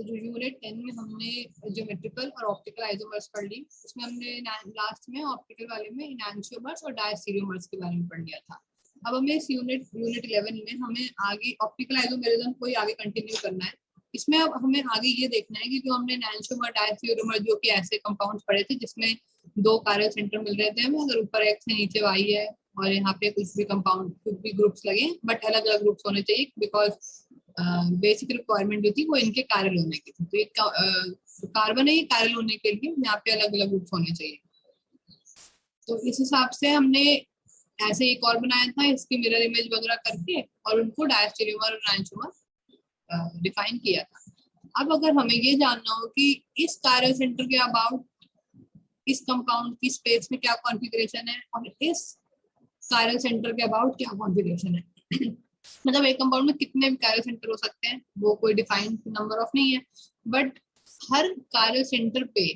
तो जो यूनिट 10 में हमने ज्योमेट्रिकल और ऑप्टिकल आइसोमर्स पढ़ ली, उसमें हमने लास्ट में ऑप्टिकल वाले में एनांशियोमर्स और डायस्टीरियोमर्स के बारे में पढ़ लिया था। अब हमें इस यूनिट 11 में हमें आगे ऑप्टिकल आइसोमेरिज्म को ही आगे कंटिन्यू करना है। इसमें अब हमें आगे ये देखना है कि जो हमने एनांशियोमर डायस्टीरियोमर जो कि ऐसे कंपाउंड्स पढ़े थे जिसमें दो कायरल सेंटर मिल रहे थे हमें, अगर ऊपर एक्स है नीचे वाई है और यहाँ पे कुछ भी कंपाउंड कुछ भी ग्रुप्स लगे बट अलग अलग ग्रुप्स होने चाहिए, बिकॉज बेसिक रिक्वायरमेंट जो थी वो इनके कायरल होने की थी। तो एक कार्बन है, ये कायरल होने के लिए यहाँ पे अलग अलग ग्रुप्स होने चाहिए। तो इस हिसाब से हमने ऐसे एक और बनाया था इसकी मिरर इमेज वगैरह करके और उनको डायस्टीरियोमर और एनांशियोमर डिफाइन किया था। अब अगर हमें ये जानना हो कि इस कायरल सेंटर के अबाउट इस कंपाउंड की स्पेस में क्या कॉन्फ़िगरेशन है और इस कायरल सेंटर के अबाउट क्या कॉन्फ़िगरेशन है मतलब एक कंपाउंड में कितने कायरल सेंटर हो सकते हैं वो कोई डिफाइंड नंबर ऑफ नहीं है, बट हर कायरल सेंटर पे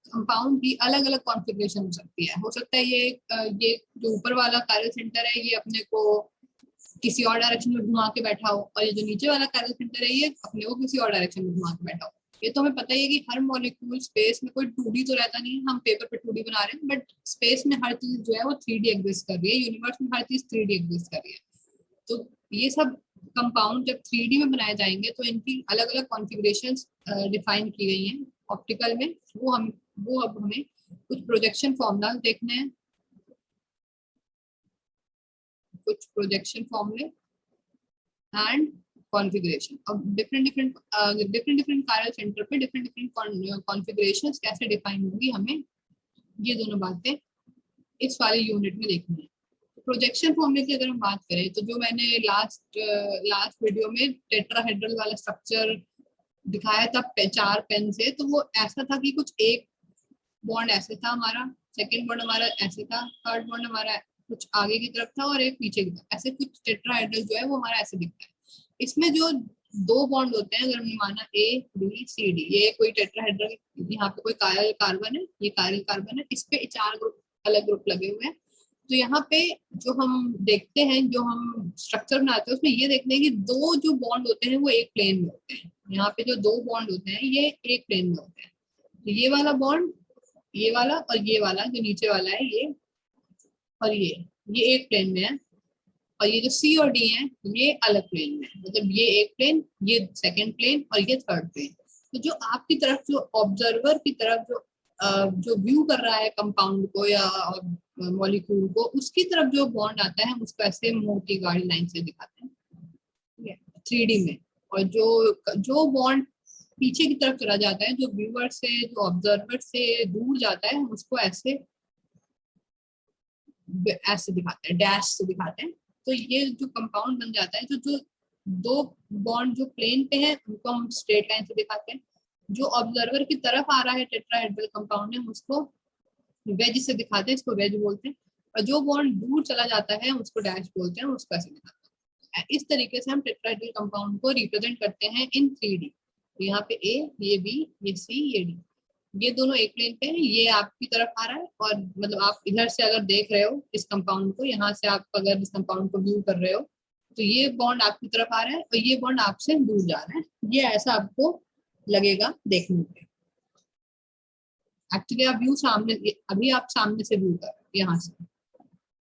कंपाउंड की अलग अलग कॉन्फ़िगरेशन हो सकती है। हो सकता है ये जो ऊपर वाला कायरल सेंटर है ये अपने को किसी और डायरेक्शन में घुमा के बैठा हो और ये जो नीचे वाला कायरल सेंटर है ये अपने को किसी और डायरेक्शन में घुमा के बैठा हो। ये तो हमें पता ही है कि हर मॉलिक्यूल स्पेस में कोई 2D तो रहता नहीं है, हम पेपर पे 2D बना रहे हैं, बट स्पेस में हर चीज जो है वो 3D एग्जिस्ट कर रही है, यूनिवर्स में हर चीज 3D एग्जिस्ट कर रही है। तो ये सब कंपाउंड जब 3D में बनाए जाएंगे तो इनकी अलग अलग कॉन्फ़िगरेशंस डिफाइन की गई हैं ऑप्टिकल में। वो अब हमें कुछ प्रोजेक्शन फॉर्मूला देखने हैं, कुछ प्रोजेक्शन फॉर्मूले एंड कॉन्फ़िगरेशन। अब डिफरेंट डिफरेंट कायरल सेंटर पे डिफरेंट कॉन्फ़िगरेशंस कैसे डिफाइन होंगी, हमें ये दोनों बातें इस वाले यूनिट में देखनी है। प्रोजेक्शन फॉर्मूले की अगर हम बात करें तो जो मैंने लास्ट वीडियो में टेट्राहेड्रल वाला स्ट्रक्चर दिखाया था 4 पेन से, तो वो ऐसा था कि कुछ एक बॉन्ड ऐसे था हमारा, सेकंड बॉन्ड हमारा ऐसे था, थर्ड बॉन्ड हमारा कुछ आगे की तरफ था और एक पीछे की तरफ, ऐसे कुछ टेट्राहेड्रल जो है वो हमारा ऐसे दिखता है। इसमें जो दो बॉन्ड होते हैं, अगर हमने माना ए बी सी डी, ये कोई टेट्राहेड्रल, यहाँ पे कोई कायरल कार्बन है, ये कायरल कार्बन है, इस पे 4 ग्रुप अलग ग्रुप लगे हुए हैं। तो यहाँ पे जो हम देखते हैं, जो हम स्ट्रक्चर बनाते हैं उसमें ये देखते हैं कि दो जो बॉन्ड होते हैं वो एक प्लेन में होते हैं। यहाँ पे जो दो बॉन्ड होते हैं ये एक प्लेन में होते हैं। तो ये वाला बॉन्ड, ये वाला और ये वाला जो नीचे वाला है ये और ये एक प्लेन में है, और ये जो सी और डी है ये अलग प्लेन में है। मतलब ये एक प्लेन, ये सेकंड प्लेन और ये थर्ड प्लेन। तो जो आपकी तरफ जो ऑब्जर्वर की तरफ जो व्यू कर रहा है कंपाउंड को या मॉलिक्यूल को, उसकी तरफ जो बॉन्ड आता है हम उसको ऐसे मोटी गाढ़ी लाइन से दिखाते हैं 3D में। और जो बॉन्ड पीछे की तरफ चला जाता है, जो व्यूअर से जो ऑब्जर्वर से दूर जाता है, हम उसको ऐसे दिखाते हैं, डैश से दिखाते हैं। तो ये जो कंपाउंड बन जाता है, जो दो बॉन्ड जो प्लेन पे है उनको हम स्ट्रेट लाइन से दिखाते हैं। जो ऑब्जर्वर की तरफ आ रहा है टेट्राहेड्रल कंपाउंड है उसको वेज से दिखाते हैं, इसको वेज बोलते हैं। और जो बॉन्ड दूर चला जाता है उसको डैश बोलते हैं, उसको ऐसे दिखाते हैं। इस तरीके से हम टेट्राहेड्रल कंपाउंड को रिप्रेजेंट करते हैं इन 3D। तो यहाँ पे ए, ये बी, ये सी, ये डी, ये दोनों एक प्लेन पे है, ये आपकी तरफ आ रहा है और मतलब आप इधर से अगर देख रहे हो इस कंपाउंड को, यहाँ से आप अगर इस कंपाउंड को व्यू कर रहे हो तो ये बॉन्ड आपकी तरफ आ रहा है और ये बॉन्ड आपसे दूर जा रहा है। ये ऐसा आपको लगेगा देखने में। एक्चुअली आप व्यू सामने, अभी आप सामने से व्यू कर रहे हो, यहाँ से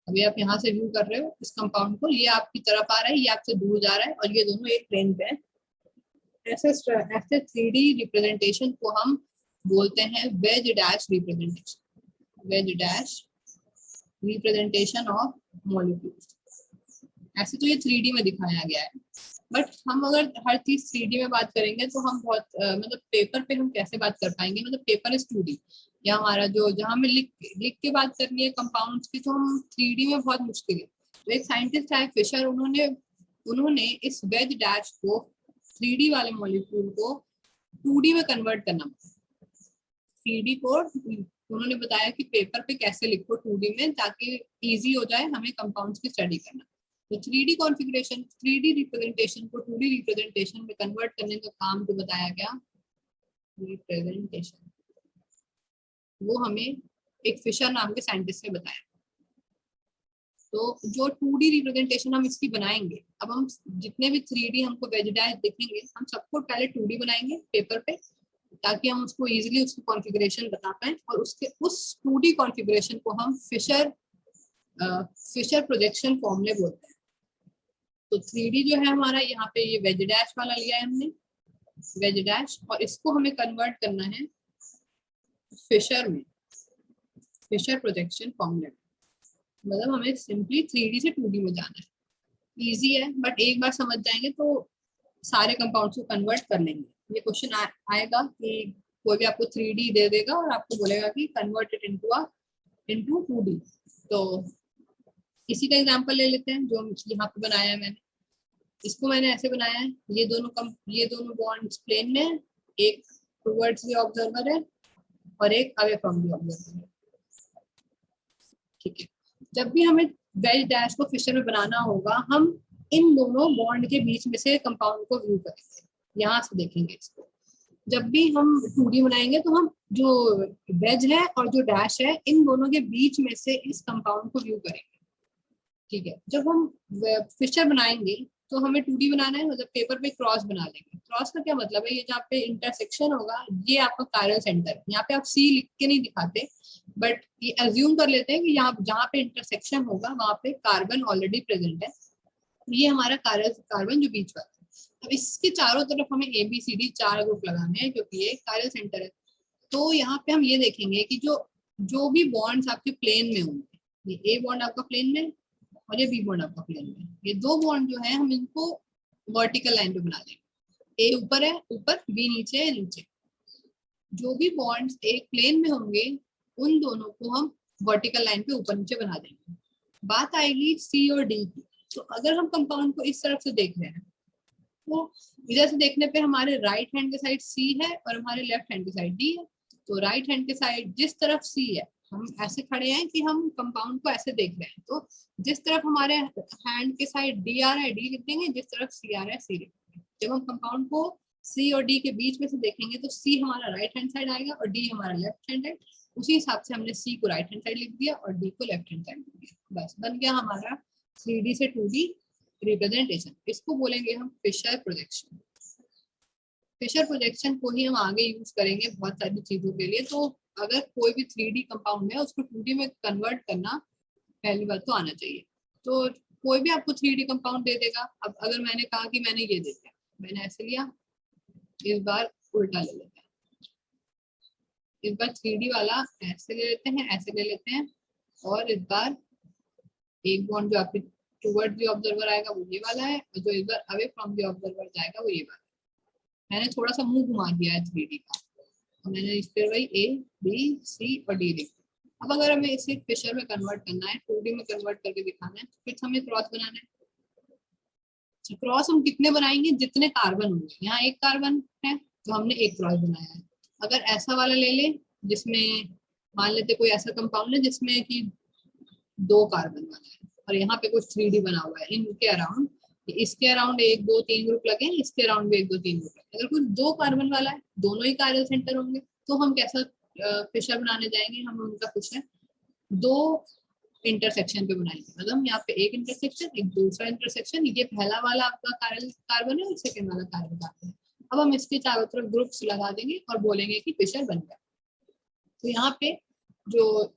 अभी आप यहाँ से व्यू कर रहे हो इस कंपाउंड को, ये आपकी तरफ आ रहा है, ये आपसे दूर जा रहा है और ये दोनों एक प्लेन पे है। ऐसे 3D रिप्रेजेंटेशन को हम बोलते हैं veg dash representation, veg dash representation of molecules. ऐसे तो ये 3D में दिखाया गया है, बट हम अगर हर चीज 3D में बात करेंगे तो हम बहुत मतलब पेपर पे हम कैसे बात कर पाएंगे, मतलब पेपर इज 2D, या हमारा जो जहाँ हमें लिख के बात करनी है कंपाउंड्स की, तो हम 3D में बहुत मुश्किल है। तो एक साइंटिस्ट है फिशर, उन्होंने इस वेज डैश को 3D वाले मॉलिक्यूल को 2D में कन्वर्ट करना, 3D को उन्होंने बताया कि पेपर पे कैसे लिखो 2D में, ताकि इजी हो जाए हमें कंपाउंड्स की स्टडी करना। तो 3D कॉन्फ़िगरेशन, 3D रिप्रेजेंटेशन को 2D रिप्रेजेंटेशन में कन्वर्ट करने का काम जो बताया गया रिप्रेजेंटेशन, वो हमें एक फिशर नाम के साइंटिस्ट ने बताया। तो जो 2D रिप्रेजेंटेशन हम इसकी बनाएंगे, अब हम जितने भी 3D हमको वेज डैश दिखेंगे, हम सबको पहले 2D बनाएंगे पेपर पे, ताकि हम उसको इजीली उसकी कॉन्फ़िगरेशन बता पाए, और उसके उस 2D कॉन्फ़िगरेशन को हम फिशर प्रोजेक्शन फॉर्मूले बोलते हैं। तो 3D जो है हमारा यहाँ पे ये वेज डैश वाला लिया है हमने, वेज डैश, और इसको हमें कन्वर्ट करना है फिशर में, फिशर प्रोजेक्शन फॉर्मूले में। मतलब हमें सिंपली 3D से 2D में जाना है। इजी है, बट एक बार समझ जाएंगे तो सारे कंपाउंड्स को कन्वर्ट कर लेंगे। ये क्वेश्चन आएगा कि कोई भी आपको 3D दे देगा और आपको बोलेगा कि कन्वर्ट इट इनटू 2D। तो इसी का एग्जांपल ले लेते हैं जो यहाँ पे बनाया है मैंने। इसको मैंने ऐसे बनाया है, ये दोनों बॉन्ड्स प्लेन में है, एक टुवर्ड्स द ऑब्जर्वर है और एक अवे फ्रॉम द ऑब्जर्वर है। ठीक है, जब भी हमें वेज डैश को फिशर में बनाना होगा, हम इन दोनों बॉन्ड के बीच में से कंपाउंड को व्यू करेंगे, यहाँ से देखेंगे इसको। जब भी हम 2D बनाएंगे तो हम जो वेज है और जो डैश है, इन दोनों के बीच में से इस कंपाउंड को व्यू करेंगे। ठीक है, जब हम फिशर बनाएंगे तो हमें 2D बनाना है, मतलब पेपर पे क्रॉस बना लेंगे। क्रॉस का क्या मतलब है, ये जहाँ पे इंटरसेक्शन होगा, ये आपका कायरल सेंटर। यहाँ पे आप सी लिख के नहीं दिखाते, बट ये अज्यूम कर लेते हैं कि यहाँ जहाँ पे इंटरसेक्शन होगा वहां पे कार्बन ऑलरेडी प्रेजेंट है। ये हमारा कार्बन जो बीच वाला है। अब इसके चारों तरफ हमें ABCD 4 ग्रुप लगाने हैं, क्योंकि ये कायरल सेंटर है। तो यहाँ पे हम ये देखेंगे कि जो भी बॉन्ड्स आपके प्लेन में होंगे, ये A बॉन्ड आपका प्लेन में और ये B बॉन्ड आपका प्लेन में, ये दो बॉन्ड जो है हम इनको वर्टिकल लाइन पे बना देंगे। A ऊपर है, ऊपर, B नीचे है, नीचे। जो भी बॉन्ड्स एक प्लेन में होंगे उन दोनों को हम वर्टिकल लाइन पे ऊपर नीचे बना देंगे। बात आएगी C और D की। तो अगर हम कंपाउंड को इस तरफ से देख रहे हैं, तो इधर से देखने पे हमारे राइट हैंड के साइड C है और हमारे लेफ्ट हैंड के साइड D है। तो राइट हैंड के साइड जिस तरफ C है, हम ऐसे खड़े हैं कि हम कंपाउंड को ऐसे देख रहे हैं, तो जिस तरफ हमारे हैंड के साइड D आ रहा है D लिख देंगे, जिस तरफ C आ रहा है C लिख देंगे। जब हम कंपाउंड को C और D के बीच में से देखेंगे तो C हमारा राइट हैंड साइड आएगा और D हमारा लेफ्ट हैंड साइड। उसी हिसाब से हमने C को राइट हैंड साइड लिख दिया और D को लेफ्ट हैंड साइड लिख दिया। बस बन गया हमारा 3D से 2D रिप्रेजेंटेशन। इसको बोलेंगे हम फिशर प्रोजेक्शन। फिशर प्रोजेक्शन को ही हम आगे यूज करेंगे बहुत सारी चीजों के लिए। तो अगर कोई भी 3D कंपाउंड है उसको 2D में कन्वर्ट करना पहली बात तो आना चाहिए। तो कोई भी आपको 3D कंपाउंड दे देगा। अब अगर मैंने कहा कि मैंने ये दे दिया, मैंने ऐसे लिया, इस बार उल्टा ले लेते हैं, इस बार 3D वाला ऐसे ले लेते हैं, ऐसे ले लेते हैं, और इस बार एक बॉन्ड जो आपके टुवर्ड्स द ऑब्जर्वर आएगा वो ये वाला है, और जो इस बार अवे फ्रॉम द ऑब्जर्वर जाएगा वो ये वाला है। मैंने थोड़ा सा मुंह घुमा दिया है 3D का, और मैंने इस पर वही A, B, C और D लिखा। अब अगर हमें इसे फिशर में कन्वर्ट करना है, 2D में कन्वर्ट करके दिखाना है, तो फिर हमें क्रॉस बनाना है। क्रॉस हम कितने बनाएंगे, जितने कार्बन होंगे। यहाँ एक कार्बन है तो हमने एक क्रॉस बनाया है। अगर ऐसा वाला ले ले जिसमें मान लेते कोई ऐसा कंपाउंड है जिसमें कि 2 कार्बन वाला है और यहाँ पे कुछ 3D बना हुआ है, इनके अराउंड, इसके अराउंड 1 2 3 ग्रुप लगे, इसके अराउंड भी 1 2 3 ग्रुप लगे। अगर कुछ 2 कार्बन वाला है, दोनों ही कायरल सेंटर होंगे, तो हम कैसा फिशर बनाने जाएंगे, हम उनका फिशर 2 इंटरसेक्शन पे बनाएंगे। मतलब यहाँ पे एक इंटरसेक्शन, एक दूसरा इंटरसेक्शन, ये पहला वाला आपका कार्बन है और सेकंड वाला कार्बन है। अब हम इसके चारों तरफ ग्रुप्स लगा देंगे और बोलेंगे कि फिशर बन गया। तो यहाँ पे जो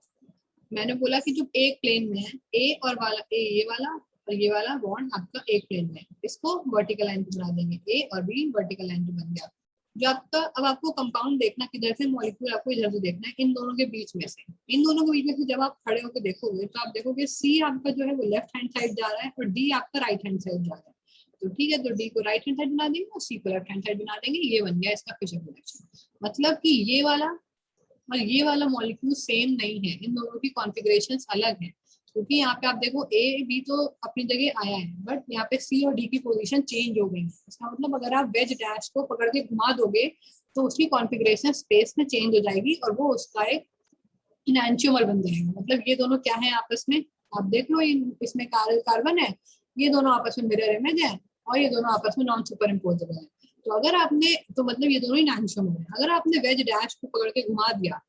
मैंने बोला कि जो एक प्लेन में है, ए और वाला ए ये वाला और ये वाला बॉन्ड आपका एक प्लेन में है, इसको वर्टिकल लाइन पे बना देंगे। ए और बी वर्टिकल लाइन पे बन गया। जो आपका, अब आपको कंपाउंड देखना किधर से, मॉलिक्यूल आपको इधर से देखना है, इन दोनों के बीच में से। इन दोनों के बीच में से जब आप खड़े होकर देखोगे तो आप देखोगे सी आपका जो है वो लेफ्ट हैंड साइड जा रहा है और डी आपका राइट हैंड साइड जा रहा है। तो ठीक है, तो डी को राइट हैंड साइड बना देंगे और सी को लेफ्ट हैंड साइड बना देंगे। ये बन गया इसका फिशर प्रोजेक्शन। मतलब कि ये वाला और ये वाला मॉलिक्यूल सेम नहीं है, इन दोनों की कॉन्फ़िगरेशंस अलग है। क्योंकि यहाँ पे आप देखो ए बी तो अपनी जगह आया है, बट यहाँ पे सी और डी की पोजीशन चेंज हो गई है। इसका मतलब अगर आप वेज डैश को पकड़ के घुमा दोगे तो उसकी कॉन्फ़िगरेशन स्पेस में चेंज हो जाएगी और वो उसका एक इनैंशियोमर बन जाएगा। मतलब ये दोनों क्या है आपस में, आप देख लो, इसमें कार्बन है, ये दोनों आपस में मिरर इमेज है और ये दोनों आपस में नॉन सुपर इम्पोजेबल है। तो अगर आपने, तो मतलब ये दोनों इनैंशियोमर है। अगर आपने वेज डैश को पकड़ के घुमा दिया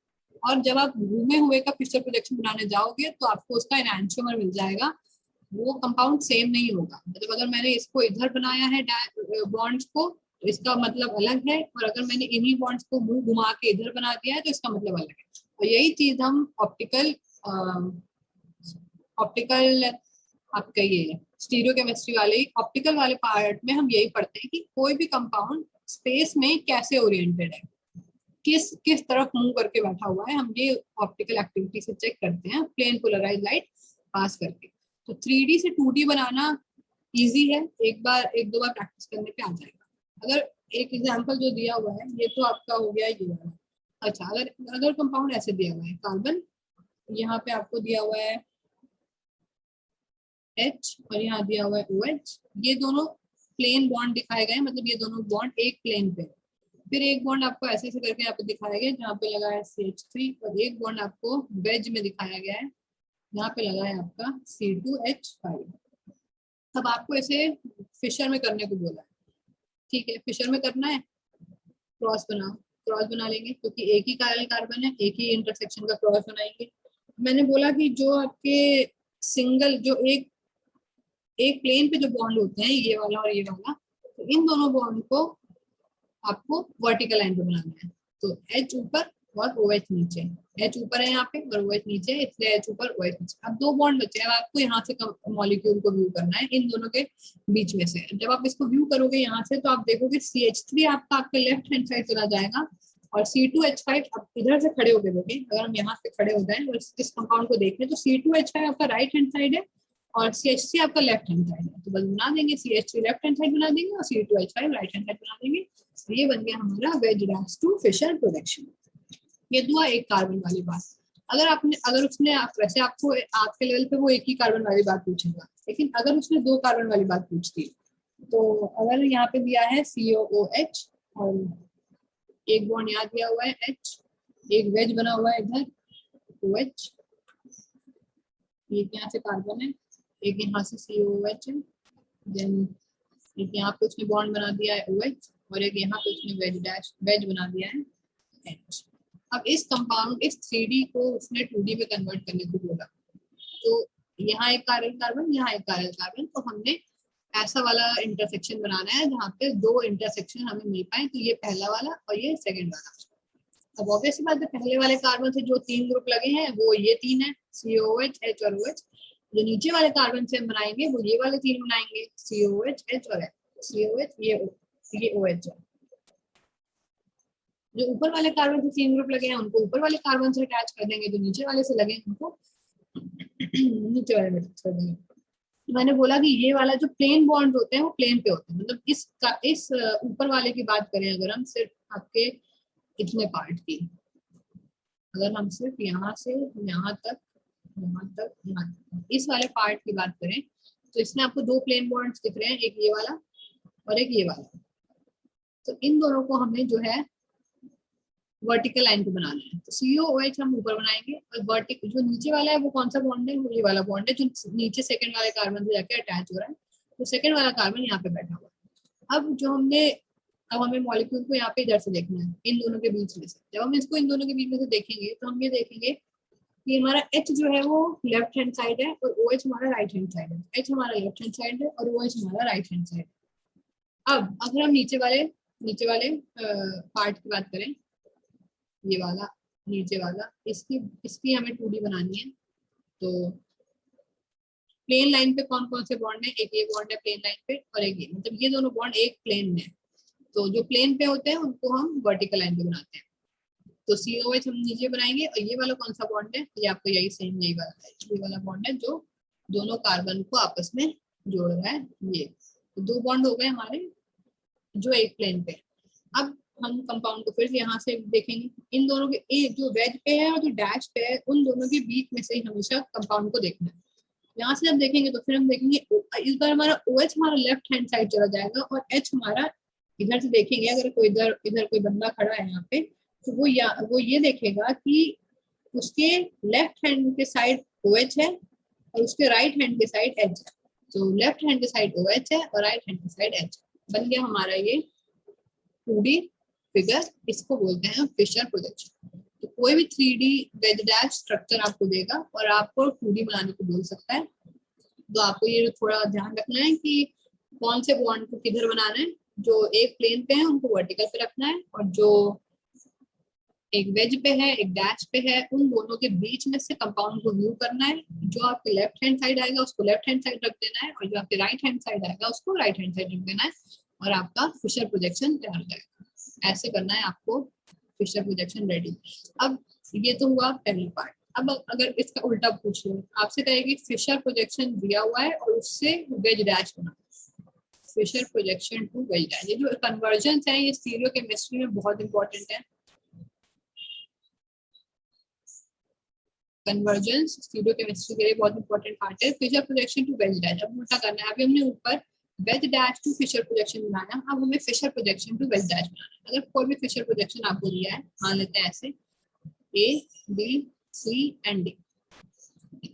और जब आप घूमे हुए का फिशर प्रोजेक्शन बनाने जाओगे तो आपको उसका इनैंशियोमर मिल जाएगा। वो कंपाउंड सेम नहीं होगा। मतलब अगर मैंने इसको इधर बनाया है बॉन्ड्स को तो इसका मतलब अलग है, और अगर मैंने इन्हीं बॉन्ड्स को मुंह घुमा के इधर बना दिया है तो इसका मतलब अलग है। और यही चीज हम ऑप्टिकल ऑप्टिकल आपका ये स्टीरियो केमिस्ट्री वाले ऑप्टिकल वाले पार्ट में हम यही पढ़ते हैं कि कोई भी कंपाउंड स्पेस में कैसे ओरिएंटेड है, किस किस तरफ मूव करके बैठा हुआ है, हम ये ऑप्टिकल एक्टिविटी से चेक करते हैं प्लेन पोलराइज लाइट पास करके। तो 3D से 2D बनाना इजी है, एक दो बार प्रैक्टिस करने पे आ जाएगा। अगर एक एग्जांपल जो दिया हुआ है ये तो आपका हो गया ये वाला। अच्छा, अगर अगर कंपाउंड ऐसे दिया हुआ है कार्बन, यहाँ पे आपको दिया हुआ है H और यहाँ दिया हुआ है OH, ये दोनों प्लेन बॉन्ड दिखाए गए, मतलब ये दोनों बॉन्ड एक प्लेन पे। फिर एक बॉन्ड आपको ऐसे ऐसे करके यहाँ पे दिखाया गया जहाँ पे लगा है CH3, और एक बॉन्ड आपको वेज में दिखाया गया है, यहाँ पे लगा है आपका C2H5। अब आपको इसे फिशर में करने को बोला है, ठीक है, फिशर में करना है, क्रॉस बनाओ, क्रॉस बना लेंगे क्योंकि एक ही काइरल कार्बन है, एक ही इंटरसेक्शन का क्रॉस बनाएंगे। मैंने बोला कि जो आपके सिंगल जो एक प्लेन पे जो बॉन्ड होते हैं ये वाला और ये वाला, तो इन दोनों बॉन्ड को आपको वर्टिकल लाइन पे बनाना है। तो H ऊपर और OH नीचे, H ऊपर है यहाँ पे और OH नीचे, इसलिए H ऊपर OH नीचे। अब दो बॉन्ड बचे हैं, आपको यहाँ से मॉलिक्यूल को व्यू करना है इन दोनों के बीच में से। जब आप इसको व्यू करोगे यहाँ से तो आप देखोगे CH3 आपका लेफ्ट हैंड साइड चला जाएगा और C2H5 आप इधर से खड़े होकर देखें, अगर हम यहाँ से खड़े हो जाए और इस कंपाउंड को देखें तो C2H5 आपका राइट हैंड साइड है और CH3 आपका लेफ्ट हैंड साइड है। तो बस बना देंगे, CH3 लेफ्ट हैंड साइड बना देंगे और C2H5 राइट हैंड साइड बना देंगे। ये बन गया हमारा wedge dash to Fischer production. ये दुआ एक कार्बन वाली बात। अगर उसने वैसे आपको आपके लेवल पे वो एक ही कार्बन वाली बात पूछेगा, लेकिन अगर उसने दो कार्बन वाली बात पूछ दी, तो अगर यहाँ पे दिया है COOH और एक बॉन्ड यहाँ दिया हुआ है H, एक वेज बना हुआ है इधर OH, एक यहाँ से कार्बन है, एक यहाँ से COOH है, देन एक यहाँ पे उसने बॉन्ड बना दिया है OH और एक यहाँ पे उसने वेज बना दिया है H। अब इस कंपाउंड इस 3D को उसने 2D में कन्वर्ट करने को बोला, तो यहाँ एक काइरल कार्बन, यहाँ एक काइरल कार्बन, तो हमने ऐसा वाला इंटरसेक्शन बनाना है जहाँ पे दो इंटरसेक्शन हमें मिल पाए। तो ये पहला वाला और ये सेकंड वाला। अब ऑब्वियस बात है पहले वाले कार्बन से जो तीन ग्रुप लगे हैं वो ये तीन है, COOH, H और OH। जो नीचे वाले कार्बन से हम बनाएंगे वो ये वाले तीन बनाएंगे, COOH, H और COOH, ये OH है। जो ऊपर वाले कार्बन से तीन ग्रुप लगे हैं उनको ऊपर वाले कार्बन से अटैच कर देंगे, जो नीचे वाले से लगे हैं उनको नीचे वाले में अटैच कर देंगे। मैंने बोला कि ये वाला जो प्लेन बॉन्ड होते हैं वो प्लेन पे होते हैं, मतलब इस ऊपर वाले की बात करें अगर हम सिर्फ आपके इतने पार्ट की, अगर हम सिर्फ यहाँ से यहाँ तक इस वाले पार्ट की बात करें तो इसमें आपको दो प्लेन बॉन्ड्स दिख रहे हैं, एक ये वाला और एक ये वाला। तो इन दोनों को हमें जो है वर्टिकल लाइन पे बनाना है। तो COOH हम ऊपर बनाएंगे और वर्टिकल जो नीचे वाला है वो कौन सा बॉन्ड है, वो ये वाला बॉन्ड है जो नीचे सेकंड वाले कार्बन से जाके अटैच हो रहा है। तो सेकंड वाला कार्बन यहाँ पे बैठा हुआ है। अब हमें मॉलिक्यूल को यहाँ पे इधर से देखना है इन दोनों के बीच में से। जब हम इसको इन दोनों के बीच में से देखेंगे तो हम ये देखेंगे कि हमारा H जो है वो लेफ्ट हैंड साइड है और OH हमारा राइट हैंड साइड है। H हमारा लेफ्ट हैंड साइड है और OH हमारा राइट हैंड साइड है। अब अगर हम नीचे वाले पार्ट की बात करें, ये वाला नीचे वाला, इसकी हमें 2D बनानी है। तो प्लेन लाइन पे कौन कौन से बॉन्ड है, एक ये बॉन्ड है प्लेन लाइन पे और एक ये, मतलब ये दोनों बॉन्ड एक प्लेन में है। तो जो प्लेन पे होते हैं उनको हम वर्टिकल लाइन पे बनाते हैं। तो COH हम नीचे बनाएंगे और ये वाला कौन सा बॉन्ड है, ये आपको यही सेम यही वाला है, ये वाला बॉन्ड है जो दोनों कार्बन को आपस में जोड़ रहा है। ये तो दो बॉन्ड हो गए हमारे जो एक प्लेन पे। अब हम कंपाउंड को फिर यहाँ से देखेंगे, इन दोनों के जो वेज पे है और जो डैश पे है उन दोनों के बीच में से ही हमेशा कंपाउंड को देखना है। यहाँ से जब देखेंगे तो फिर हम देखेंगे इस बार हमारा OH हमारा लेफ्ट हैंड साइड चला जाएगा और H हमारा इधर से देखेंगे। अगर कोई इधर कोई बंदा खड़ा है यहाँ पे तो वो ये देखेगा कि उसके लेफ्ट हैंड के साइड OH है और उसके राइट हैंड के साइड H है। तो लेफ्ट हैंड के साइड OH है और राइट हैंड के साइड H है। बन गया हमारा ये 2D फिगर, इसको बोलते हैं फिशर प्रोजेक्शन। तो कोई भी 3D वेज डैश स्ट्रक्चर आपको देगा और आपको 2D बनाने को बोल सकता है। तो आपको ये थोड़ा ध्यान रखना है कि कौन से बॉन्ड को किधर बनाना है। जो एक प्लेन पे है उनको वर्टिकल पे रखना है, और जो एक वेज पे है एक डैश पे है उन दोनों के बीच में से कंपाउंड को व्यू करना है। जो आपके लेफ्ट हैंड साइड आएगा उसको लेफ्ट हैंड साइड रख देना है, और जो आपके राइट हैंड साइड आएगा उसको राइट हैंड साइड रख देना है, और आपका फिशर प्रोजेक्शन तैयार हो जाएगा। ऐसे करना है आपको फिशर प्रोजेक्शन रेडी। अब ये तो हुआ पहली पार्ट। अब अगर इसका उल्टा पूछ लो, आपसे कहेगी फिशर प्रोजेक्शन दिया हुआ है और उससे वेज डैश बना, Fischer projection to wedge dash. ये जो कन्वर्जन है ये स्टीरियो केमिस्ट्री में बहुत इंपॉर्टेंट है। कन्वर्जेंस स्टीरियो केमिस्ट्री के लिए बहुत इंपॉर्टेंट पार्ट है। Fischer projection to wedge dash अब उल्टा करना है। अभी हमने ऊपर wedge dash to Fischer projection बनाया, अब हमें Fischer projection to wedge dash बनाना है। अगर कोई भी फिशर प्रोजेक्शन आपको दिया है, मान लेते हैं ऐसे A B C and D,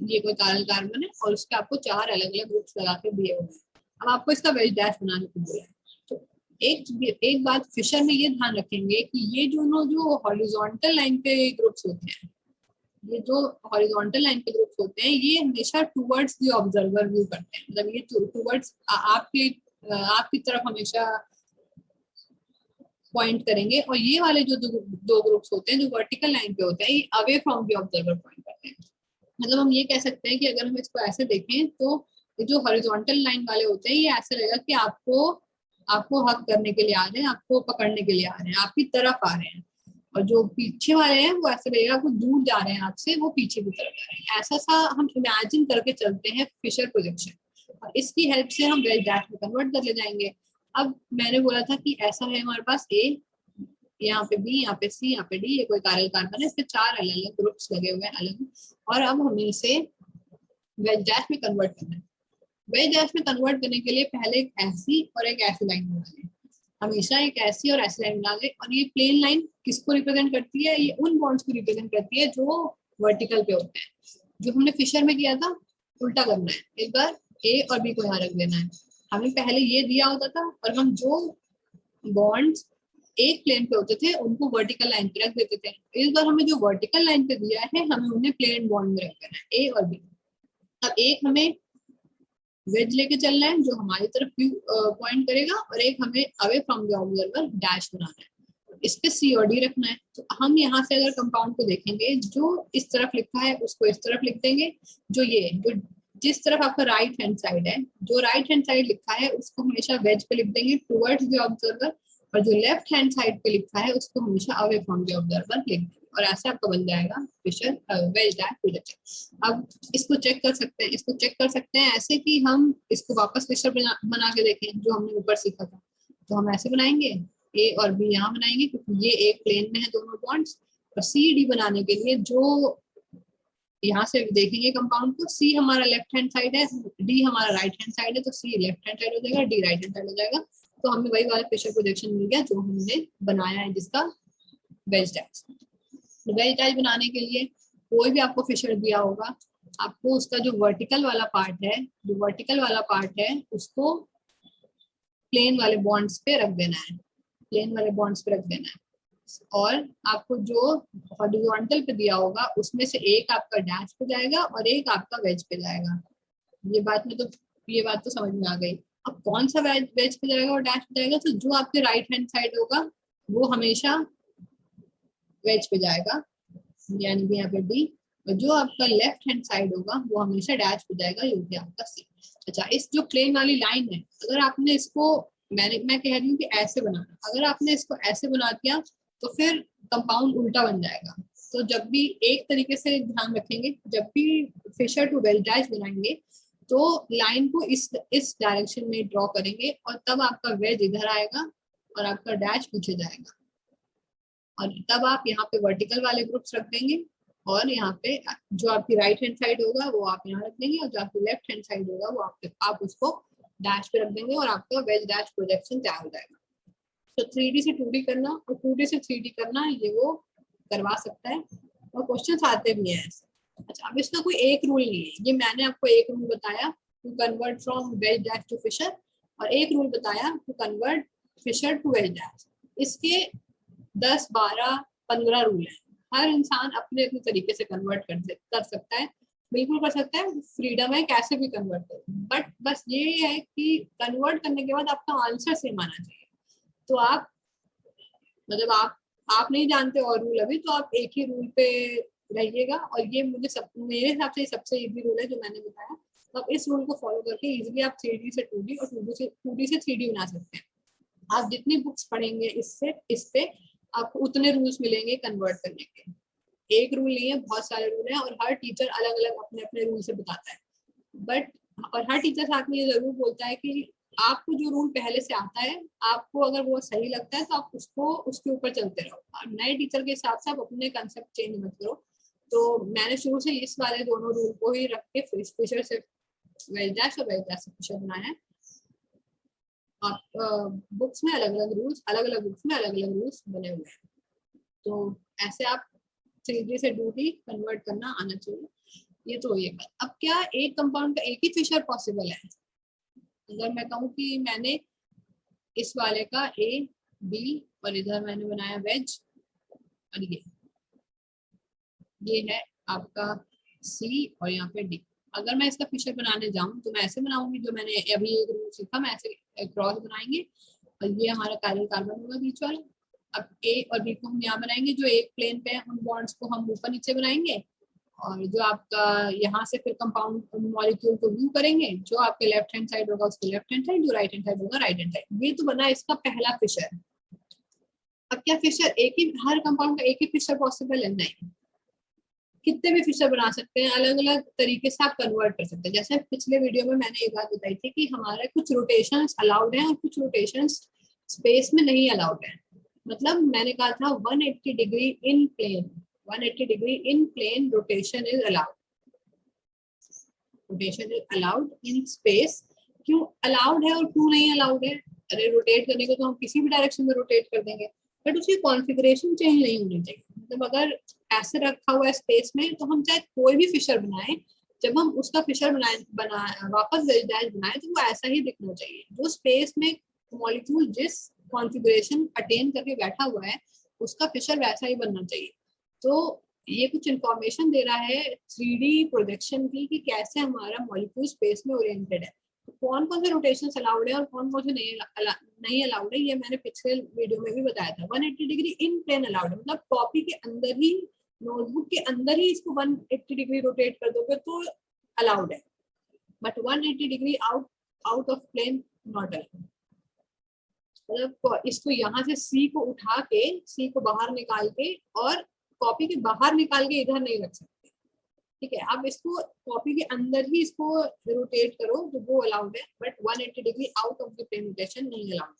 ये कोई कार्बन है और उसके आपको 4 अलग अलग ग्रुप्स लगा के दिए हुए हैं। अब आपको इसका वेज डैश बनाने को बोला है। तो एक बात फिशर में ये ध्यान रखेंगे कि ये दोनों जो हॉरिजॉन्टल लाइन पे ग्रुप्स होते हैं, ये जो हॉरिजॉन्टल लाइन पे ग्रुप्स होते हैं ये हमेशा टुवर्ड्स द ऑब्जर्वर व्यू करते हैं। मतलब ये टुवर्ड्स आपकी तरफ हमेशा पॉइंट करेंगे, और ये वाले जो दो ग्रुप्स होते हैं जो वर्टिकल लाइन पे होते हैं ये away from the observer point करते हैं। मतलब हम ये कह सकते हैं कि अगर हम इसको ऐसे देखें तो ये जो हॉरिजॉन्टल लाइन वाले होते हैं ये ऐसे लगेगा कि आपको हक करने के लिए आ रहे हैं, आपको पकड़ने के लिए आ रहे हैं, आपकी तरफ आ रहे हैं। और जो पीछे वाले हैं वो ऐसे लगेगा वो दूर जा रहे हैं आपसे, वो पीछे की तरफ जा रहे हैं। ऐसा सा हम इमेजिन करके चलते हैं फिशर प्रोजेक्शन, और इसकी हेल्प से हम वेज डैश में कन्वर्ट कर ले जाएंगे। अब मैंने बोला था कि ऐसा है हमारे पास ए, यहाँ पे बी, यहाँ पे सी, यहाँ पे डी, ये कोई कायरल कार्बन है, इसके 4 अलग अलग ग्रुप्स लगे हुए हैं अलग, और अब हमें इसे वेज डैश में कन्वर्ट करना है। वेज डैश में कन्वर्ट करने के लिए पहले एक ऐसी और एक ऐसी लाइन बना लें। हमेशा एक ऐसी और ऐसी लाइन बना लें। और ये प्लेन लाइन किसको रिप्रेजेंट करती है? ये उन बॉन्ड्स को रिप्रेजेंट करती है जो वर्टिकल पे होते हैं। जो हमने फिशर में किया था उल्टा करना है। एक बार ए और बी को यहाँ रख देना है। हमें पहले ये दिया होता था और हम जो बॉन्ड्स एक प्लेन पे होते थे उनको वर्टिकल लाइन पे रख देते थे। इस बार हमें जो वर्टिकल लाइन पे दिया है हमें उन्हें प्लेन बॉन्ड में रख देना है, ए और बी। अब एक हमें वेज लेके चलना है जो हमारी तरफ पॉइंट करेगा, और एक हमें away from the observer dash बनाना है। इस पे सी और डी रखना है। तो हम यहाँ से अगर कंपाउंड को देखेंगे जो इस तरफ लिखा है उसको इस तरफ लिख देंगे, जो जिस तरफ आपका राइट हैंड साइड है, जो राइट हैंड साइड लिखा है उसको हमेशा वेज पे लिख देंगे टुवर्ड्स द ऑब्जर्वर, और जो लेफ्ट हैंड साइड पे लिखा है उसको हमेशा अवे फ्रॉम द ऑब्जर्वर लिख देंगे, और ऐसे आपका बन जाएगा फिशर वेज डैश प्रोजेक्शन। अब इसको चेक कर सकते हैं, ऐसे कि हम इसको वापस फिशर बना के देखें जो हमने ऊपर सीखा था। तो हम ऐसे बनाएंगे, ए और बी यहाँ बनाएंगे क्योंकि ये एक प्लेन में है दोनों बॉन्ड्स, और सी डी बनाने के लिए जो यहाँ से देखेंगे कंपाउंड को, सी हमारा लेफ्ट हैंड साइड है, डी हमारा राइट हैंड साइड है, तो सी लेफ्ट हैंड साइड हो जाएगा, डी राइट हैंड साइड हो जाएगा। तो हमें वही वाला फिशर प्रोजेक्शन मिल गया जो हमने बनाया है जिसका वेज डैश। वेज डैश बनाने के लिए कोई भी आपको फिशर दिया होगा, आपको उसका जो वर्टिकल वाला पार्ट है उसको प्लेन वाले बॉन्ड्स पे रख देना है, और आपको जो हॉरिजॉन्टल पे दिया होगा उसमें से एक आपका डैश पे जाएगा और एक आपका वेज पे जाएगा। ये बात तो समझ में आ गई। अब कौन सा वेज पे जाएगा और डैश पे जाएगा? तो जो आपके राइट हैंड साइड होगा वो हमेशा वेज पे जाएगा, यानी कि यहाँ पे डी, और जो आपका लेफ्ट हैंड साइड होगा वो हमेशा डैश पे जाएगा, ये कि आपका सी। अच्छा, इस जो प्लेन वाली लाइन है, अगर आपने इसको मैं कह रही हूँ कि ऐसे बनाना, अगर आपने इसको ऐसे बना दिया तो फिर कंपाउंड उल्टा बन जाएगा। तो जब भी एक तरीके से ध्यान रखेंगे, जब भी फिशर टू वेज डैश बनाएंगे तो लाइन को इस डायरेक्शन में ड्रॉ करेंगे, और तब आपका वेज इधर आएगा और आपका डैश पीछे जाएगा, और तब आप यहाँ पे वर्टिकल वाले ग्रुप्स रख देंगे, और यहाँ पे जो आपकी राइट हैंड साइड होगा वो आप यहाँ रख देंगे, और जो आपकी लेफ्ट हैंड साइड होगा वो आप उसको डैश पे रख देंगे, और आपका वेज डैश प्रोजेक्शन तैयार हो जाएगा। तो 3D से 2D करना और 2D से 3D करना ये वो करवा सकता है, और क्वेश्चन आते भी हैं ऐसे। अच्छा, अब इसका कोई एक रूल नहीं है, ये मैंने आपको एक रूल बताया to convert from wedge dash to Fischer, और एक रूल बताया to convert Fischer to wedge dash. इसके 10, 12, 15 रूल है। हर इंसान अपने अपने तरीके से कन्वर्ट कर सकता है। बिल्कुल कर सकता है, फ्रीडम है कैसे भी कन्वर्ट करो, बट बस ये है कि कन्वर्ट करने के बाद आपका आंसर सेम आना चाहिए। तो आप मतलब आप नहीं जानते और रूल अभी, तो आप एक ही रूल पे रहिएगा, और ये मेरे हिसाब से सबसे इजी रूल है जो मैंने बताया। तो आप इस रूल को फॉलो करके इजीली आप 3D से 2D और 2D से 3D बना सकते हैं। आप जितनी बुक्स पढ़ेंगे इस पे आपको उतने रूल्स मिलेंगे कन्वर्ट करने के। एक रूल नहीं है, बहुत सारे रूल हैं, और हर टीचर अलग अलग अपने अपने रूल से बताता है। बट और हर टीचर साथ में ये जरूर बोलता है कि आपको जो रूल पहले से आता है, आपको अगर वो सही लगता है तो आप उसको उसके ऊपर चलते रहो, और नए टीचर के हिसाब से आप अपने कंसेप्ट चेंज मत करो। तो मैंने शुरू से इस वाले दोनों रूल को ही रख के फिशर से वेज डैश और वेज डैश से फिशर बनाया है। आप बुक्स में अलग अलग रूल्स, अलग अलग बुक्स में अलग अलग रूल्स बने हुए हैं। तो ऐसे आप 3D से 2D कन्वर्ट करना आना चाहिए। ये तो ये बात। अब क्या एक कंपाउंड का एक ही फिशर पॉसिबल है? अगर मैं कहूँ कि मैंने इस वाले का A B और इधर मैंने बनाया वेज, और ये है आपका C और यहाँ पे D। अगर मैं इसका फिशर बनाने जाऊं तो मैं ऐसे बनाऊंगी, जो मैंने अभी एक रूल सीखा, मैं ऐसे क्रॉस बनाएंगे, और ये हमारा काइरल कार्बन होगा बीच वाला। अब A और B को हम यहाँ बनाएंगे, जो एक प्लेन पे है उन बॉन्ड्स को हम ऊपर नीचे बनाएंगे, और जो आपका यहाँ से फिर कंपाउंड मॉलिक्यूल को व्यू करेंगे, जो आपके लेफ्ट हैंड साइड होगा उसके लेफ्ट हैंड साइड, जो राइट हैंड साइड होगा राइट हैंड साइड। ये तो बना इसका पहला फिशर। अब क्या फिशर एक ही, हर कंपाउंड का एक ही फिशर पॉसिबल है? नहीं, कितने भी फिशर बना सकते हैं, अलग अलग तरीके से आप कन्वर्ट कर सकते हैं। जैसे पिछले वीडियो में मैंने एक बात बताई थी कि हमारे कुछ रोटेशंस अलाउड हैं और कुछ रोटेशंस स्पेस में नहीं अलाउड है। मतलब मैंने कहा था 180 degree in plane, 180 degree in plane rotation is allowed, rotation is allowed in space. क्यों अलाउड है और क्यों नहीं अलाउड है? अरे रोटेट करने को तो हम किसी भी डायरेक्शन में रोटेट कर देंगे, बट उसकी कॉन्फ़िगरेशन चेंज नहीं होनी चाहिए। मतलब अगर ऐसे रखा हुआ है स्पेस में, तो हम चाहे कोई भी फिशर बनाए, जब हम उसका फिशर बनाए वापस वेज डैश बनाए, तो वो ऐसा ही दिखना चाहिए। जो स्पेस में मॉलिक्यूल जिस कॉन्फ़िगरेशन अटेन करके बैठा हुआ है, उसका फिशर वैसा ही बनना चाहिए। तो ये कुछ इंफॉर्मेशन दे रहा है 3D प्रोजेक्शन की, कि कैसे हमारा मॉलिक्यूल स्पेस में ओरिएंटेड है, तो कौन कौन से रोटेशन अलाउड है और कौन कौन से नहीं अलाउड है, ये मैंने पिछले वीडियो में भी बताया था। 180 डिग्री इन प्लेन अलाउड है, मतलब कॉपी के अंदर ही, नोटबुक के अंदर ही इसको 180 डिग्री रोटेट कर दोगे तो अलाउड है, but 180 degree out out of plane not allowed. मतलब इसको यहाँ से सी को उठा के, सी को बाहर निकाल के और कॉपी के बाहर निकाल के इधर नहीं रख सकते। ठीक है, आप इसको कॉपी के अंदर ही इसको रोटेट करो तो वो अलाउड है, but 180 degree out of the plane rotation नहीं अलाउड।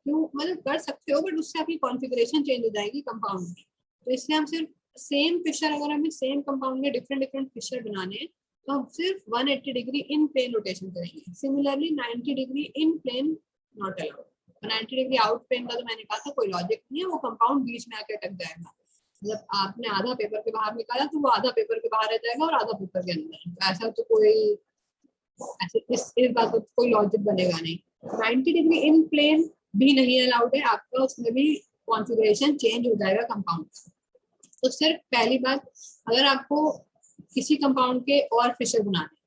क्यों? मतलब कर सकते हो, बट उससे आपकी कॉन्फ़िगरेशन चेंज हो जाएगी कंपाउंड की। तो इसलिए हम सिर्फ सेम फिशर, अगर हमें सेम कंपाउंड में डिफरेंट डिफरेंट फिशर बनाने हैं, तो हम सिर्फ 180 डिग्री इन प्लेन रोटेशन करेंगे। Similarly 90 degree in plane not allowed. 90 degree out plane का तो मैंने कहा था कोई लॉजिक नहीं है, वो कंपाउंड बीच में आके अटक जाएगा। मतलब आपने आधा पेपर के बाहर निकाला तो वो आधा पेपर के बाहर रह जाएगा और आधा पेपर के अंदर। ऐसा तो कोई ऐसे इस बात का कोई लॉजिक बनेगा नहीं। 90 डिग्री इन प्लेन भी नहीं अलाउड है आपका, उसमें भी कॉन्फ़िगरेशन चेंज हो जाएगा कंपाउंड का। तो सिर्फ पहली बात, अगर आपको किसी कंपाउंड के और फिशर बनाने,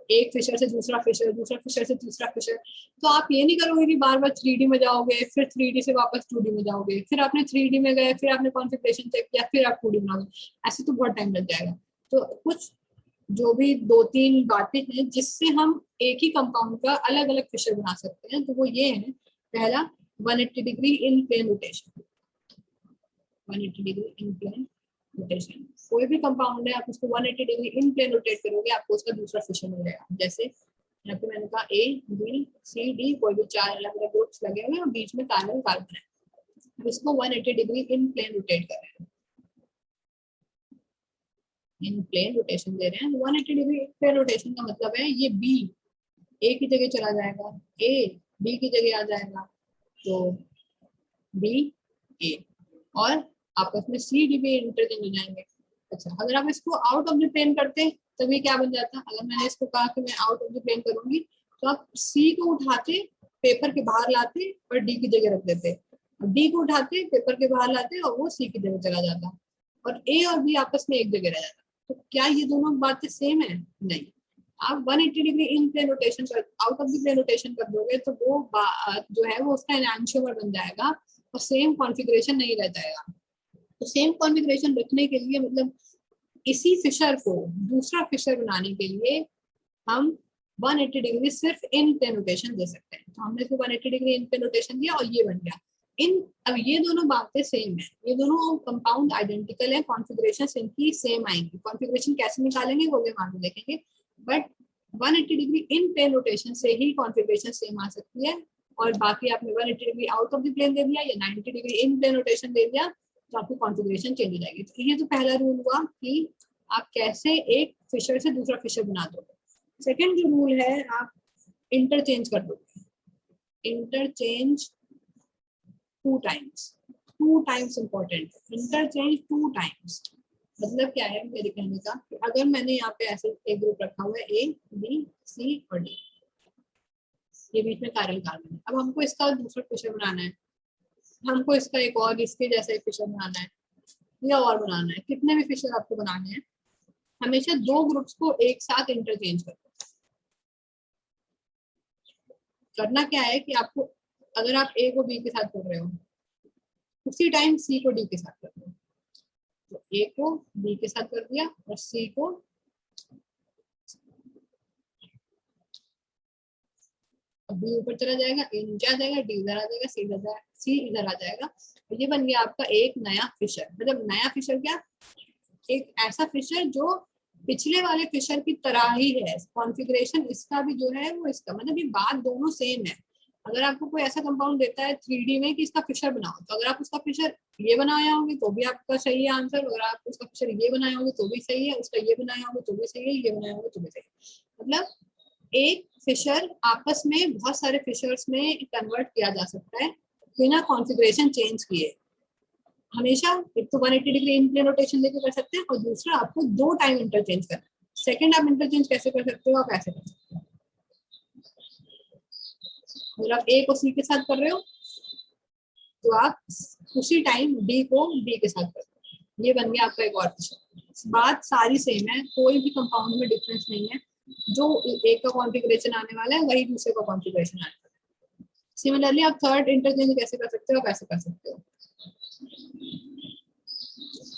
एक फिशर से दूसरा फिशर, दूसरा फिशर से तीसरा फिशर, तो आप ये नहीं करोगे कि बार बार 3D में जाओगे, फिर 3D से वापस 2D में जाओगे, फिर आपने 3D में गए, फिर आपने कॉन्फ़िगरेशन चेक किया, फिर आप 2D बनाओगे। ऐसे तो बहुत टाइम लग जाएगा। तो कुछ जो भी 2-3 बातें हैं जिससे हम एक ही कंपाउंड का अलग अलग फिशर बना सकते हैं, तो वो ये है। पहला, 180 degree in plane rotation. 180 degree in plane rotation, कोई भी कंपाउंड है आप उसको 180 डिग्री इन प्लेन रोटेट करोगे, आपको उसका दूसरा फिशर मिल जाएगा। जैसे यहाँ पे मैंने कहा A B C D, कोई भी 4 अलग अलग ग्रुप्स लगे हुए हैं और बीच में कार्बन कार्बन है, इसको 180 डिग्री इन प्लेन रोटेट कर रहे हैं, इन प्लेन रोटेशन दे रहे हैं। 180 डिग्री इन प्लेन रोटेशन का मतलब है ये B A की जगह चला जाएगा, A B की जगह आ जाएगा, तो B A, और आपस में C D भी इंटरचेंज हो जाएंगे। अच्छा, अगर आप इसको आउट ऑफ द प्लेन करते तभी क्या बन जाता? अगर मैंने इसको कहा कि मैं आउट ऑफ द प्लेन करूंगी, तो आप C को उठाते, पेपर के बाहर लाते और D की जगह रख देते, और D को उठाते, पेपर के बाहर लाते और वो C की जगह चला जाता, और A और B आपस में एक जगह रह जाता। तो क्या ये दोनों बातें सेम है? नहीं। आप 180 डिग्री इन प्लेन रोटेशन कर, out of the plane rotation कर दोगे तो वो बात जो है वो उसका एनांशियोमर बन जाएगा और सेम कॉन्फ़िगरेशन नहीं रह जाएगा। तो सेम कॉन्फ़िगरेशन रखने के लिए मतलब इसी फिशर को दूसरा फिशर बनाने के लिए हम 180 डिग्री सिर्फ इन प्लेन रोटेशन दे सकते हैं। तो हमने इसको 180 डिग्री इन प्लेन रोटेशन दिया और ये बन गया। अब ये दोनों बातें सेम है, ये दोनों कंपाउंड आइडेंटिकल है, कॉन्फ़िगरेशन इनकी सेम आएंगी। कॉन्फ़िगरेशन कैसे निकालेंगे वो भी हम आगे देखेंगे, but 180 degree in plane rotation से ही कॉन्फ़िगरेशन सेम आ सकती है। और बाकी आपने 180 degree out of the plane दे दिया या 90 डिग्री इन प्लेन रोटेशन दे दिया तो आपकी कॉन्फ़िगरेशन चेंज हो जाएगी। तो ये तो पहला रूल हुआ कि आप कैसे एक फिशर से दूसरा फिशर बना दोगे। सेकेंड जो रूल है, आप इंटरचेंज कर दोगे। Interchange two times important. Interchange 2 times मतलब क्या है मेरे कहने का कि अगर मैंने यहाँ पे ऐसे एक ग्रुप रखा हुआ है ए बी सी और डी, ये बीच में कायरल कार्बन है। अब हमको इसका दूसरा फिशर बनाना है, हमको इसका एक और इसके जैसा एक फिशर बनाना है या और बनाना है, कितने भी फिशर आपको बनाने हैं, हमेशा 2 ग्रुप्स को एक साथ इंटरचेंज करो। करना क्या है कि आपको अगर आप ए को बी के साथ कर रहे हो उसी टाइम सी को डी के साथ कर रहे हो, तो ए को बी के साथ कर दिया और सी को बी ऊपर चला जाएगा, ए नीचे आ जाएगा, डी इधर आ जाएगा, सी इधर आ जाएगा। तो ये बन गया आपका एक नया फिशर। मतलब नया फिशर क्या, एक ऐसा फिशर जो पिछले वाले फिशर की तरह ही है, कॉन्फ़िगरेशन इसका भी जो है वो इसका, मतलब ये बात दोनों सेम है। अगर आपको कोई ऐसा कंपाउंड देता है 3D में कि इसका फिशर बनाओ, तो अगर आप उसका फिशर ये बनाया होंगे तो भी आपका सही है आंसर, अगर आप उसका फिशर ये बनाया होंगे तो भी सही है, उसका ये बनाया होगा तो भी सही है, ये बनाया होगा तो भी सही है। मतलब एक फिशर आपस में बहुत सारे फिशर्स में कन्वर्ट किया जा सकता है बिना कॉन्फ़िगरेशन चेंज किए। हमेशा एक तो 180 डिग्री इन प्लेन रोटेशन लेके कर सकते हैं और दूसरा आपको 2 टाइम इंटरचेंज करना है। सेकंड आप इंटरचेंज कैसे कर सकते हो, आप ऐसे कर सकते हो। अगर आप ए को सी के साथ कर रहे हो तो आप उसी टाइम डी को बी के साथ कर रहे हो। ये बन गया आपका एक और फिशर। बात सारी सेम है, कोई भी कंपाउंड में डिफरेंस नहीं है। जो एक का कॉन्फ़िगरेशन आने वाला है वही दूसरे का कॉन्फ़िगरेशन आने वाला है। सिमिलरली आप थर्ड इंटरचेंज कैसे कर सकते हो, कैसे कर सकते हो।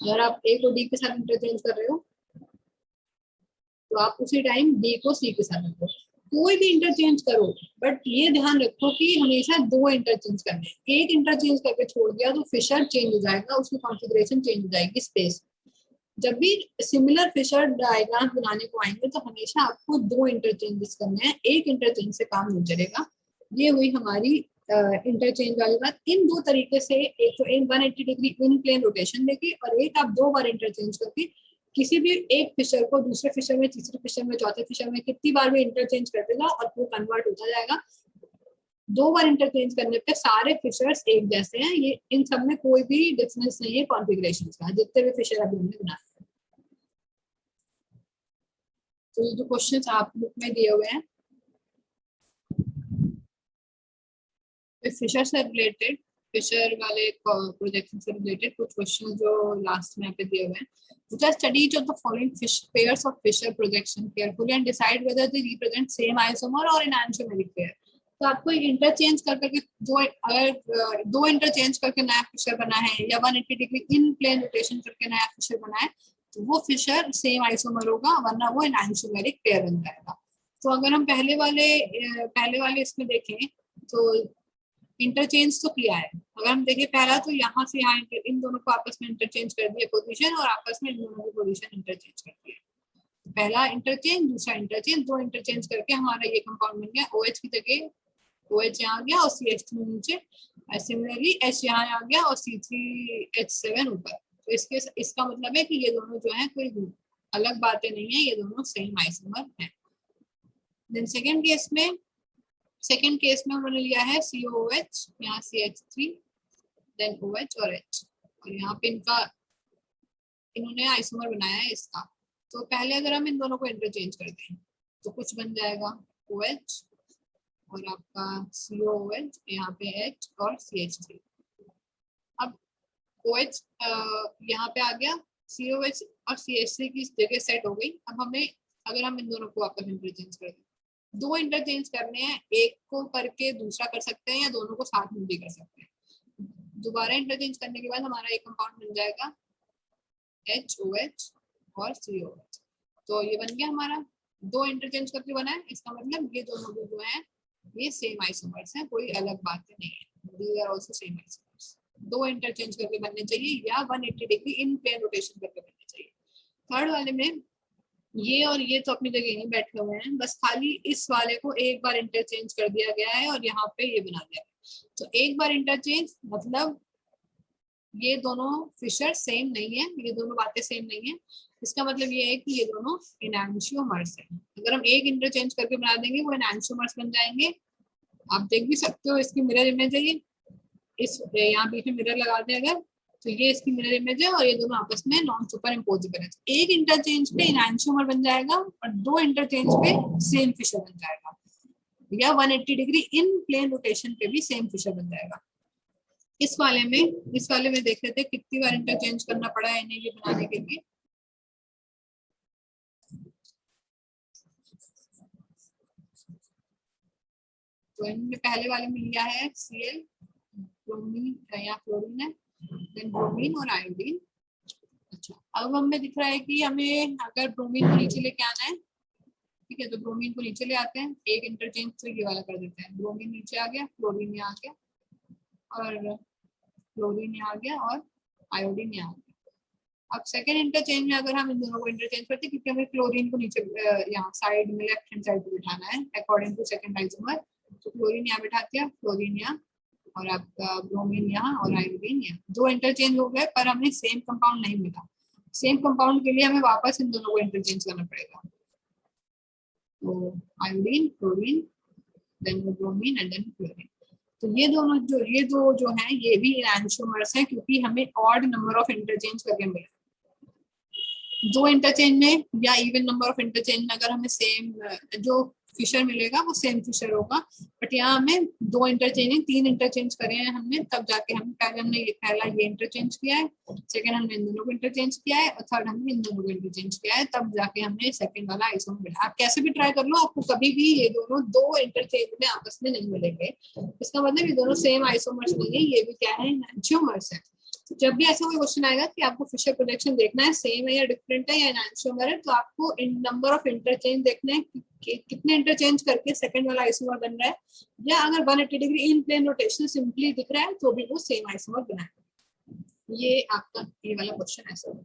अगर आप ए को डी के साथ इंटरचेंज कर रहे हो तो आप उसी टाइम डी को सी के साथ रखो। कोई भी इंटरचेंज करो बट ये ध्यान रखो कि हमेशा 2 इंटरचेंज करने हैं। एक इंटरचेंज करके छोड़ दिया तो फिशर चेंज हो जाएगा, उसकी कॉन्फ़िगरेशन चेंज हो जाएगी स्पेस। जब भी सिमिलर फिशर डायग्राम बनाने को आएंगे तो हमेशा आपको 2 इंटरचेंजेस करने हैं, एक इंटरचेंज से काम नहीं चलेगा। ये हुई हमारी इंटरचेंज वाली बात। इन 2 तरीके से, एक तो इन 180 डिग्री इन प्लेन रोटेशन लेके और एक आप 2 बार इंटरचेंज करके किसी भी एक फिशर को दूसरे फिशर में, तीसरे फिशर में, चौथे फिशर में कितनी बार भी इंटरचेंज कर देगा और वो कन्वर्ट होता जाएगा। 2 बार इंटरचेंज करने पे सारे फिशर्स एक जैसे हैं, ये इन सब में कोई भी डिफरेंस नहीं है कॉन्फ़िगरेशन का, जितने भी फिशर अभी हमने बनाए। तो ये जो क्वेश्चंस आप बुक में दिए हुए हैं फिशर से रिलेटेड, फिशर वाले प्रोजेक्शन से रिलेटेड कुछ क्वेश्चन जो लास्ट में यहाँ पे दिए हुए हैं। Just study each of the following pairs of Fisher projection carefully and decide whether they represent same isomer or enantiomeric pair. तो आपको इंटरचेंज कर करके अगर 2 इंटरचेंज करके नया फिशर बना है या 180 डिग्री इन प्लेन रोटेशन करके नया फिशर बना है तो वो फिशर सेम आइसोमर होगा, वरना वो एनांशियोमेरिक पेयर बन जाएगा। तो अगर हम पहले वाले इसमें देखें तो इंटरचेंज तो किया है। अगर हम देखें पहला तो यहाँ से यहाँ इन दोनों को आपस में इंटरचेंज कर दिया पोजीशन और आपस में इन दोनों की पोजीशन इंटरचेंज कर दिया। पहला इंटरचेंज, दूसरा इंटरचेंज, 2 इंटरचेंज करके हमारा ये कंपाउंड बन गया। OH की जगह OH यहाँ आ गया और CH3 नीचे, सिमिलरली H यहाँ आ गया और C3H7 ऊपर। तो इसका मतलब है कि ये दोनों जो है कोई अलग बातें नहीं है, ये दोनों सेम आइसोमर है। देन सेकेंड केस में उन्होंने लिया है COOH, यहाँ CH3, देन OH और H, और यहाँ पे इन्होंने आइसोमर बनाया है इसका। तो पहले अगर हम इन दोनों को इंटरचेंज कर दें तो कुछ बन जाएगा OH और आपका COOH, यहाँ पे H और CH3। अब OH यहाँ पे आ गया, COH और CH3 की जगह सेट हो गई। अब हमें, अगर हम इन दोनों को आपस में इंटरचेंज कर दें, दो इंटरचेंज करने हैं, एक को करके दूसरा कर सकते हैं या दोनों को साथ में भी कर सकते हैं। दोबारा इंटरचेंज करने के बाद हमारा एक कंपाउंड बन जाएगा HOH और COH। तो ये बन गया हमारा, दो इंटरचेंज करके बना है, इसका मतलब ये दोनों जो है ये सेम आइसोमर्स हैं, कोई अलग बात नहीं है। These are also same isomers. दो इंटरचेंज करके बनने चाहिए या 180 डिग्री इन प्लेन रोटेशन करके बनने चाहिए। थर्ड वाले में ये और ये तो अपनी जगह नहीं बैठे हुए हैं, बस खाली इस वाले को एक बार इंटरचेंज कर दिया गया है और यहाँ पे ये बना दिया गया। तो एक बार इंटरचेंज मतलब ये दोनों फिशर सेम नहीं है, ये दोनों बातें सेम नहीं है। इसका मतलब ये है कि ये दोनों एनांशियोमर्स हैं। अगर हम एक इंटरचेंज करके बना देंगे वो एनांशियोमर्स बन जाएंगे। आप देख भी सकते हो, इसकी मिरर इमेज है ये, इस यहाँ बीच में मिरर लगा दें अगर, तो ये इसकी मिरर इमेज है और ये दोनों आपस में नॉन सुपर इम्पोजिबल है। एक इंटरचेंज पे एनांशियोमर बन जाएगा और दो इंटरचेंज पे सेम फिशर बन जाएगा, या 180 डिग्री इन प्लेन रोटेशन पे भी सेम फिशर बन जाएगा। इस वाले में देख रहे थे कितनी बार इंटरचेंज करना पड़ा है इन्हें ये बनाने के लिए। तो इनमें पहले वाले में लिया है Cl, ब्रोमीन या क्लोरीन है, देन ब्रोमीन और आयोडीन। अच्छा, अब हमें दिख रहा है कि हमें अगर ब्रोमीन को नीचे लेके आना है, ठीक है, तो ब्रोमीन को नीचे ले आते हैं, एक इंटरचेंज तो ये वाला कर देते हैं, ब्रोमीन नीचे आ गया, क्लोरीन यहाँ आ गया और क्लोरीन यहाँ आ गया और आयोडीन यहाँ आ गया। अब सेकेंड इंटरचेंज में अगर हम इन दोनों को इंटरचेंज करते हैं, क्योंकि हमें क्लोरीन को नीचे यहाँ साइड में लेफ्ट हैंड साइड पे बिठाना है अकॉर्डिंग टू सेकंड आइसोमर, तो क्लोरीन यहाँ बिठा दिया, क्लोरीन यहाँ और आपका ब्रोमीन यहाँ और आयोडीन यहाँ। दो इंटरचेंज हो गए पर हमें सेम कंपाउंड नहीं मिला। सेम कंपाउंड के लिए हमें वापस इन दोनों को इंटरचेंज करना पड़ेगा। तो iodine, chlorine, then bromine and then chlorine. तो ये दो जो हैं ये भी एनांशियोमर्स हैं, क्योंकि हमें ऑड नंबर ऑफ इंटरचेंज करके मिला। दो इंटरचेंज में या इवन नंबर ऑफ इंटरचेंज में अगर हमें सेम जो फिशर मिलेगा वो सेम फिशर होगा, बट यहाँ हमें दो इंटरचेंज, तीन इंटरचेंज करे हैं हमने, तब जाके हम पहला ये इंटरचेंज किया है, सेकंड हमने इन दोनों को इंटरचेंज किया है और थर्ड हमने इन दोनों को इंटरचेंज किया है, तब जाके हमने सेकंड वाला आइसोमर मिला। आप कैसे भी ट्राई कर लो, आपको कभी भी ये दोनों दो इंटरचेंज में आपस में नहीं मिलेंगे। इसका मतलब ये दोनों सेम आइसोमर्स नहीं है, ये भी क्या है, एनांशियोमर्स है। जब भी ऐसा कोई क्वेश्चन आएगा कि आपको फिशर प्रोजेक्शन देखना है सेम है या डिफरेंट है या एनांशियोमर है, तो आपको इन नंबर ऑफ इंटरचेंज देखना है कि कितने इंटरचेंज करके सेकंड वाला आइसोमर बन रहा है, या अगर 180 degree in plane rotation simply दिख रहा है तो भी वो सेम आइसोमर बना है। ये आपका ये वाला क्वेश्चन ऐसा है।